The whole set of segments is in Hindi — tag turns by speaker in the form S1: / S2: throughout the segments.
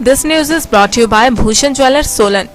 S1: This news is brought to you by Bhushan Jewellers, Solan.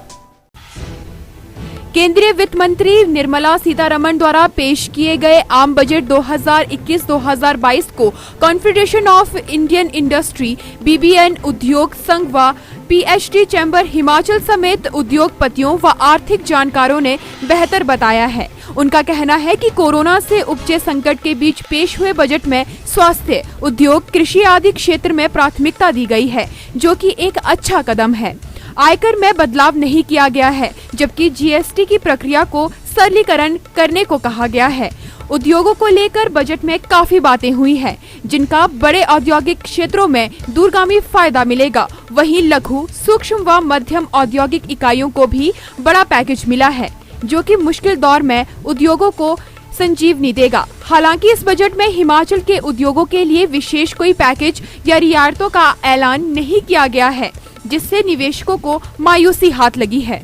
S2: केंद्रीय वित्त मंत्री निर्मला सीतारमण द्वारा पेश किए गए आम बजट 2021-2022 को confederation of Indian industry, BBN उद्योग संघ व पीएचडी चैम्बर हिमाचल समेत उद्योगपतियों व आर्थिक जानकारों ने बेहतर बताया है। उनका कहना है कि कोरोना से उपजे संकट के बीच पेश हुए बजट में स्वास्थ्य, उद्योग, कृषि आदि क्षेत्र में प्राथमिकता दी गई है, जो कि एक अच्छा कदम है। आयकर में बदलाव नहीं किया गया है, जबकि जीएसटी की प्रक्रिया को सरलीकरण करने को कहा गया है। उद्योगों को लेकर बजट में काफी बातें हुई हैं, जिनका बड़े औद्योगिक क्षेत्रों में दूरगामी फायदा मिलेगा। वहीं लघु, सूक्ष्म व मध्यम औद्योगिक इकाइयों को भी बड़ा पैकेज मिला है, जो कि मुश्किल दौर में उद्योगों को संजीवनी देगा। हालांकि इस बजट में हिमाचल के उद्योगों के लिए विशेष कोई पैकेज या रियायतों का ऐलान नहीं किया गया है, जिससे निवेशकों को मायूसी हाथ लगी है।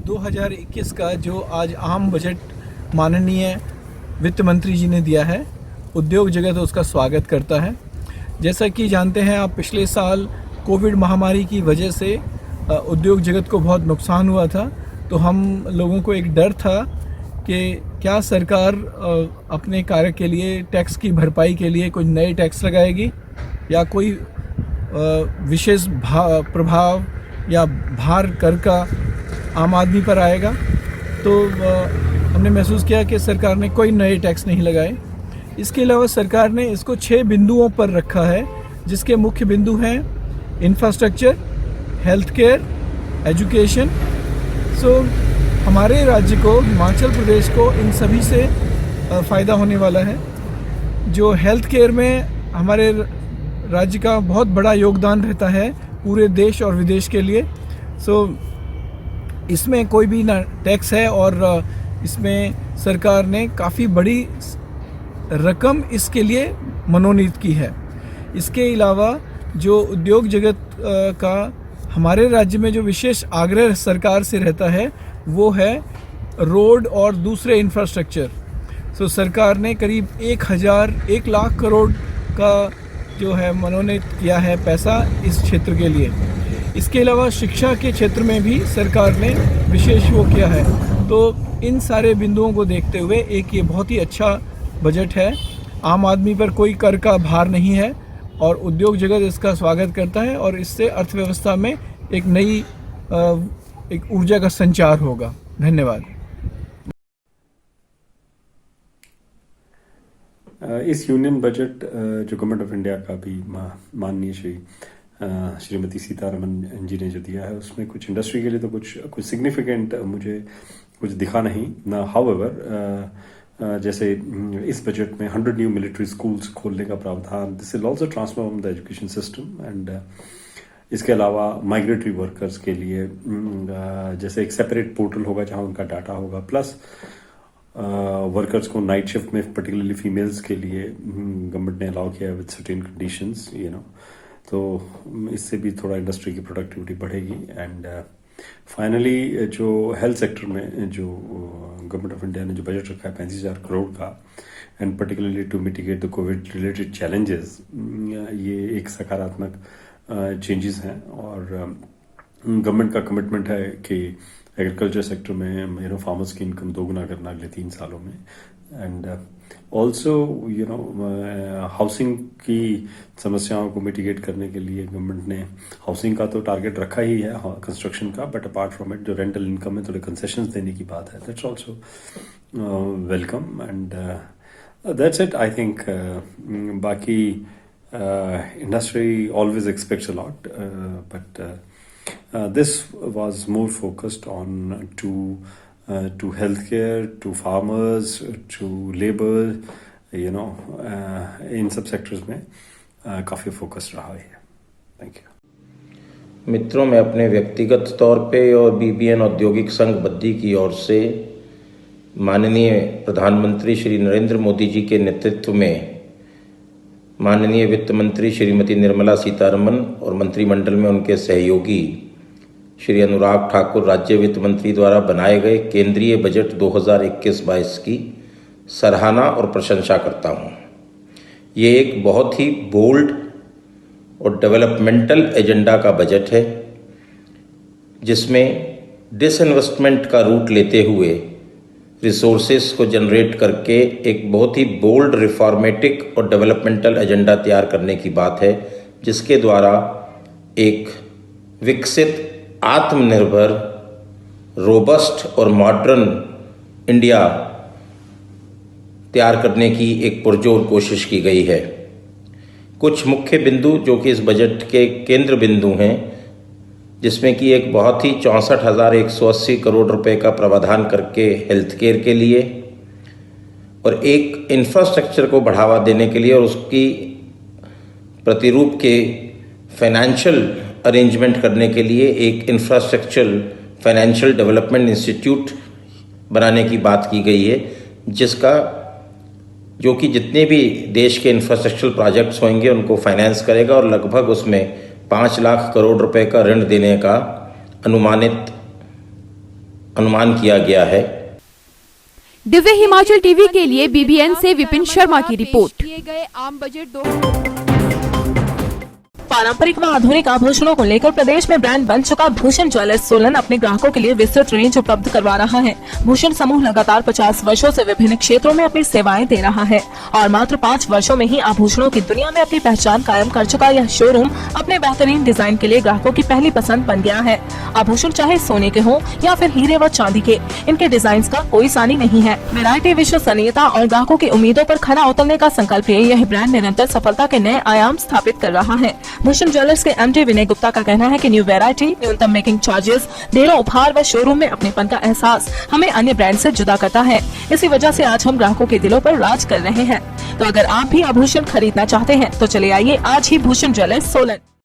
S3: 2021 का जो आज आम बजट माननीय वित्त मंत्री जी ने दिया है, उद्योग जगत उसका स्वागत करता है। जैसा कि जानते हैं आप, पिछले साल कोविड महामारी की वजह से उद्योग जगत को बहुत नुकसान हुआ था, तो हम लोगों को एक डर था कि क्या सरकार अपने कार्य के लिए टैक्स की भरपाई के लिए कुछ नए टैक्स लगाएगी या कोई विशेष प्रभाव या भार कर का आम आदमी पर आएगा। तो हमने महसूस किया कि सरकार ने कोई नए टैक्स नहीं लगाए। इसके अलावा सरकार ने इसको 6 बिंदुओं पर रखा है, जिसके मुख्य बिंदु हैं इंफ्रास्ट्रक्चर, हेल्थ केयर, एजुकेशन। सो हमारे राज्य को, हिमाचल प्रदेश को इन सभी से फ़ायदा होने वाला है। जो हेल्थ केयर में हमारे राज्य का बहुत बड़ा योगदान रहता है पूरे देश और विदेश के लिए। सो इसमें कोई भी ना टैक्स है और इसमें सरकार ने काफ़ी बड़ी रकम इसके लिए मनोनीत की है। इसके अलावा जो उद्योग जगत का हमारे राज्य में जो विशेष आग्रह सरकार से रहता है, वो है रोड और दूसरे इंफ्रास्ट्रक्चर। सो सरकार ने करीब 1 लाख करोड़ का जो है मनोनीत किया है पैसा इस क्षेत्र के लिए। इसके अलावा शिक्षा के क्षेत्र में भी सरकार ने विशेष वो किया है। तो इन सारे बिंदुओं को देखते हुए एक ये बहुत ही अच्छा बजट है। आम आदमी पर कोई कर का भार नहीं है और उद्योग जगत इसका स्वागत करता है और इससे अर्थव्यवस्था में एक नई एक ऊर्जा का संचार होगा। धन्यवाद।
S4: इस यूनियन बजट जो गवर्नमेंट ऑफ इंडिया का भी माननीय श्रीमती सीतारमण जी ने जो दिया है, उसमें कुछ इंडस्ट्री के लिए तो कुछ सिग्निफिकेंट मुझे कुछ दिखा नहीं ना। हाउएवर जैसे इस बजट में 100 न्यू मिलिट्री स्कूल्स खोलने का प्रावधान, this will also transform the education system. And इसके अलावा माइग्रेटरी वर्कर्स के लिए जैसे एक सेपरेट पोर्टल होगा जहां उनका डाटा होगा, प्लस वर्कर्स को नाइट शिफ्ट में पर्टिकुलरली फीमेल्स के लिए गवर्नमेंट ने अलाउ किया विद सर्टेन कंडीशंस, तो इससे भी थोड़ा इंडस्ट्री की प्रोडक्टिविटी बढ़ेगी। एंड फाइनली जो हेल्थ सेक्टर में जो गवर्नमेंट ऑफ इंडिया ने जो बजट रखा है 35,000 करोड़ का, and particularly to mitigate the Covid related challenges, ये एक सकारात्मक चेंजेस हैं। और गवर्नमेंट का कमिटमेंट है कि एग्रीकल्चर सेक्टर में फार्मर्स की इनकम दोगुना करना अगले 3 सालों में। एंड ऑल्सो हाउसिंग की समस्याओं को मिटिगेट करने के लिए गवर्नमेंट ने हाउसिंग का तो टारगेट रखा ही है, कंस्ट्रक्शन का, बट अपार्ट फ्रॉम इट जो रेंटल इनकम में थोड़े कंसेशंस देने की बात है, that's also welcome. And that's it, I think. बाकी industry always expects a lot, but this was more focused on to healthcare, to farmers, to labor, इन सब सेक्टर्स में काफ़ी फोकस रहा है। Thank you.
S5: मित्रों, मैं अपने व्यक्तिगत तौर पे और बीबीएन औद्योगिक संघ बद्दी की ओर से माननीय प्रधानमंत्री श्री नरेंद्र मोदी जी के नेतृत्व में माननीय वित्त मंत्री श्रीमती निर्मला सीतारमण और मंत्रिमंडल में उनके सहयोगी श्री अनुराग ठाकुर राज्य वित्त मंत्री द्वारा बनाए गए केंद्रीय बजट 2021-22 की सराहना और प्रशंसा करता हूँ। ये एक बहुत ही बोल्ड और डेवलपमेंटल एजेंडा का बजट है, जिसमें डिसइन्वेस्टमेंट का रूट लेते हुए रिसोर्सेस को जनरेट करके एक बहुत ही बोल्ड रिफॉर्मेटिक और डेवलपमेंटल एजेंडा तैयार करने की बात है, जिसके द्वारा एक विकसित, आत्मनिर्भर, रोबस्ट और मॉडर्न इंडिया तैयार करने की एक पुरजोर कोशिश की गई है। कुछ मुख्य बिंदु जो कि इस बजट के केंद्र बिंदु हैं, जिसमें कि एक बहुत ही 64,180 करोड़ रुपए का प्रावधान करके हेल्थ केयर के लिए और एक इंफ्रास्ट्रक्चर को बढ़ावा देने के लिए और उसकी प्रतिरूप के फाइनेंशियल अरेंजमेंट करने के लिए एक इंफ्रास्ट्रक्चर फाइनेंशियल डेवलपमेंट इंस्टीट्यूट बनाने की बात की गई है, जिसका जो कि जितने भी देश के इंफ्रास्ट्रक्चरल प्रोजेक्ट्स होंगे उनको फाइनेंस करेगा और लगभग उसमें 5 लाख करोड़ रुपए का ऋण देने का अनुमान किया गया है।
S2: दिव्य हिमाचल टीवी के लिए बीबीएन से विपिन शर्मा की रिपोर्ट। किए गए आम बजट
S1: पारंपरिक व आधुनिक आभूषणों को लेकर प्रदेश में ब्रांड बन चुका भूषण ज्वेलर्स सोलन अपने ग्राहकों के लिए विस्तृत रेंज उपलब्ध करवा रहा है। भूषण समूह लगातार 50 वर्षों से विभिन्न क्षेत्रों में अपनी सेवाएं दे रहा है और मात्र 5 वर्षों में ही आभूषणों की दुनिया में अपनी पहचान कायम कर चुका यह शोरूम अपने बेहतरीन डिजाइन के लिए ग्राहकों की पहली पसंद बन गया है। आभूषण चाहे सोने के हो या फिर हीरे व चांदी के, इनके डिजाइन का कोई सानी नहीं है। वैरायटी, विश्वसनीयता और ग्राहकों की उम्मीदों पर खरा उतरने का संकल्प लिए यह ब्रांड निरंतर सफलता के नए आयाम स्थापित कर रहा है। भूषण ज्वेलर्स के एमडी विनय गुप्ता का कहना है कि न्यू वैरायटी, न्यूनतम मेकिंग चार्जेस, ढेरों उपहार व शोरूम में अपनेपन का एहसास हमें अन्य ब्रांड से जुदा करता है। इसी वजह से आज हम ग्राहकों के दिलों पर राज कर रहे हैं। तो अगर आप भी आभूषण खरीदना चाहते हैं तो चले आइए आज ही भूषण ज्वेलर्स सोलन।